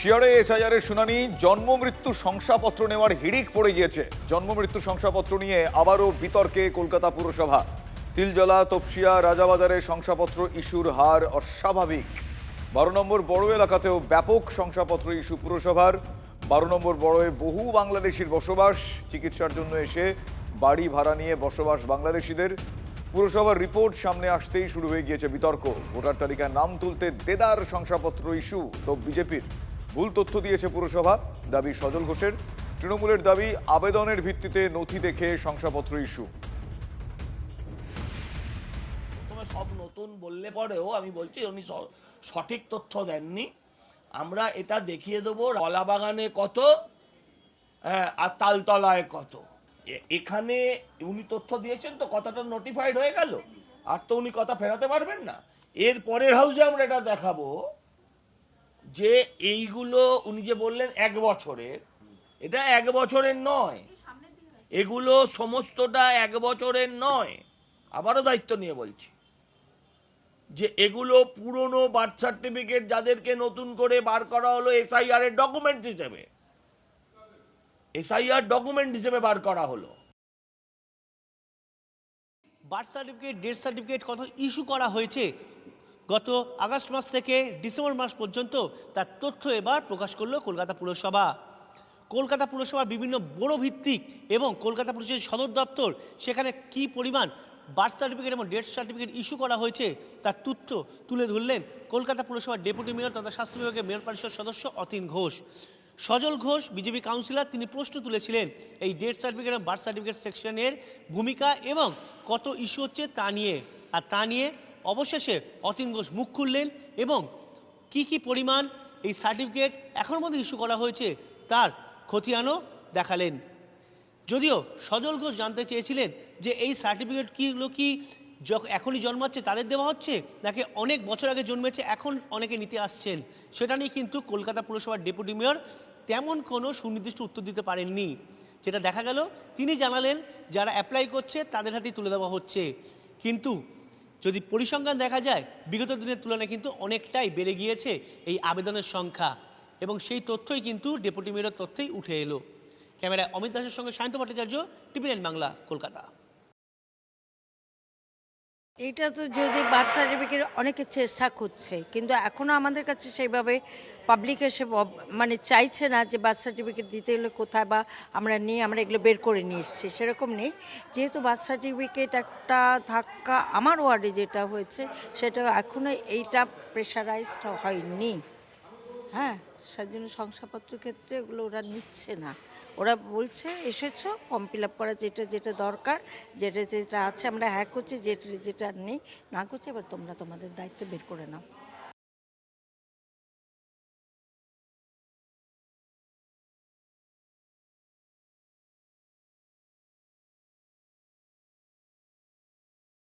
শিয়ারে SIR এর শুনানি, জন্ম মৃত্যু শংসাপত্র নেওয়ার হিড়িক পড়ে গিয়েছে। জন্ম মৃত্যু শংসাপত্র নিয়ে আবারও বিতর্কে কলকাতা পুরসভা। তিলজলা, তপসিয়া, রাজাবাজারে শংসাপত্র ইস্যুর হার অস্বাভাবিক। 12 নম্বর বড় এলাকাতেও ব্যাপক শংসাপত্র ইস্যু পুরসভার। 12 নম্বর বড়য়ে বহু বাংলাদেশির বসবাস। চিকিৎসার জন্য এসে বাড়ি ভাড়া নিয়ে বসবাস বাংলাদেশিদের। পুরসভার রিপোর্ট সামনে আসতেই শুরু হয়ে গিয়েছে বিতর্ক। ভোটার তালিকায় নাম তুলতে দেদার শংসাপত্র ইস্যু তো বিজেপির। ভুল তথ্য দিয়েছে পুরসভা, দাবি সজল ঘোষের। তৃণমূলের দাবি আবেদনের ভিত্তিতে নথি দেখে শংসাপত্র ইস্যু। সব নতুন বললে পরেও আমি বলছি উনি সঠিক তথ্য দেননি। আমরা এটা দেখিয়ে দেবো কলাবাগানে কত আর তালতলায় কত। এখানে উনি তথ্য দিয়েছেন তো কথাটা নোটিফাইড হয়ে গেল, আর তো উনি কথা ফেরাতে পারবেন না। এর পরের হাউসে আমরা এটা দেখাবো যে এইগুলো উনি যে বললেন 1 বছরের, এটা 1 বছরের নয়, এগুলো সমস্তটা 1 বছরের নয়। আবারও দায়িত্ব নিয়ে বলছি যে এগুলো পুরনো বার্থ সার্টিফিকেট যাদেরকে নতুন করে বার করা হলো এসআইআর এর ডকুমেন্ট হিসেবে, এসআইআর ডকুমেন্ট হিসেবে বার করা হলো। বার্থ সার্টিফিকেট, ডেথ সার্টিফিকেট কত ইস্যু করা হয়েছে গত আগস্ট মাস থেকে ডিসেম্বর মাস পর্যন্ত, তার তথ্য এবার প্রকাশ করলো কলকাতা পুরসভা। কলকাতা পুরসভার বিভিন্ন বড় ভিত্তিক এবং কলকাতা পুলিশের সদর দপ্তর, সেখানে কি পরিমাণ বার্থ সার্টিফিকেট এবং ডেথ সার্টিফিকেট ইস্যু করা হয়েছে তার তথ্য তুলে ধরলেন কলকাতা পুরসভার ডেপুটি মেয়র তথা স্বাস্থ্য বিভাগের মেয়র পরিষদ সদস্য অতীন ঘোষ। সজল ঘোষ বিজেপি কাউন্সিলর, তিনি প্রশ্ন তুলেছিলেন এই ডেথ সার্টিফিকেট এবং বার্থ সার্টিফিকেট সেকশনের ভূমিকা এবং কত ইস্যু হচ্ছে তা নিয়ে। আর তা নিয়ে অবশেষে অতীন ঘোষ মুখ খুললেন এবং কি পরিমাণ এই সার্টিফিকেট এখনও মধ্যে ইস্যু করা হয়েছে তার খতিয়ানও দেখালেন। যদিও সজল ঘোষ জানতে চেয়েছিলেন যে এই সার্টিফিকেটগুলো কি এখনই জন্মাচ্ছে তাদের দেওয়া হচ্ছে, নাকি অনেক বছর আগে জন্মেছে এখন অনেকে নিতে আসছেন, সেটা নিয়ে কিন্তু কলকাতা পুরসভার ডেপুটি মেয়র তেমন কোনো সুনির্দিষ্ট উত্তর দিতে পারেননি। যেটা দেখা গেল, তিনি জানালেন যারা অ্যাপ্লাই করছে তাদের হাতেই তুলে দেওয়া হচ্ছে। কিন্তু যদি পরিসংখ্যান দেখা যায়, বিগত দিনের তুলনায় কিন্তু অনেকটাই বেড়ে গিয়েছে এই আবেদনের সংখ্যা, এবং সেই তথ্যই কিন্তু ডেপুটি মেয়রের তথ্যেই উঠে এলো। ক্যামেরায় অমিত দাসের সঙ্গে সায়ন্ত ভট্টাচার্য, টিভি9 বাংলা, কলকাতা। এইটা তো যদি বার্থ সার্টিফিকেট অনেকে চেষ্টা করছে, কিন্তু এখনও আমাদের কাছে সেইভাবে পাবলিক এসে মানে চাইছে না যে বার্থ সার্টিফিকেট দিতে হলে কোথায় বা আমরা এগুলো বের করে নিয়ে এসেছি, সেরকম নেই। যেহেতু বার্থ সার্টিফিকেট একটা ধাক্কা আমার ওয়ার্ডে যেটা হয়েছে, সেটা এখনও এইটা প্রেশারাইজড হয়নি। হ্যাঁ, সেই জন্য শংসাপত্রের ক্ষেত্রে এগুলো ওরা নিচ্ছে না। ওরা বলছে এসেছো ফর্ম ফিল আপ করা, যেটা দরকার, যেটা আছে আমরা করছি, যেটা নেই না করছি, এবার তোমরা তোমাদের দায়িত্ব বের করে নাও।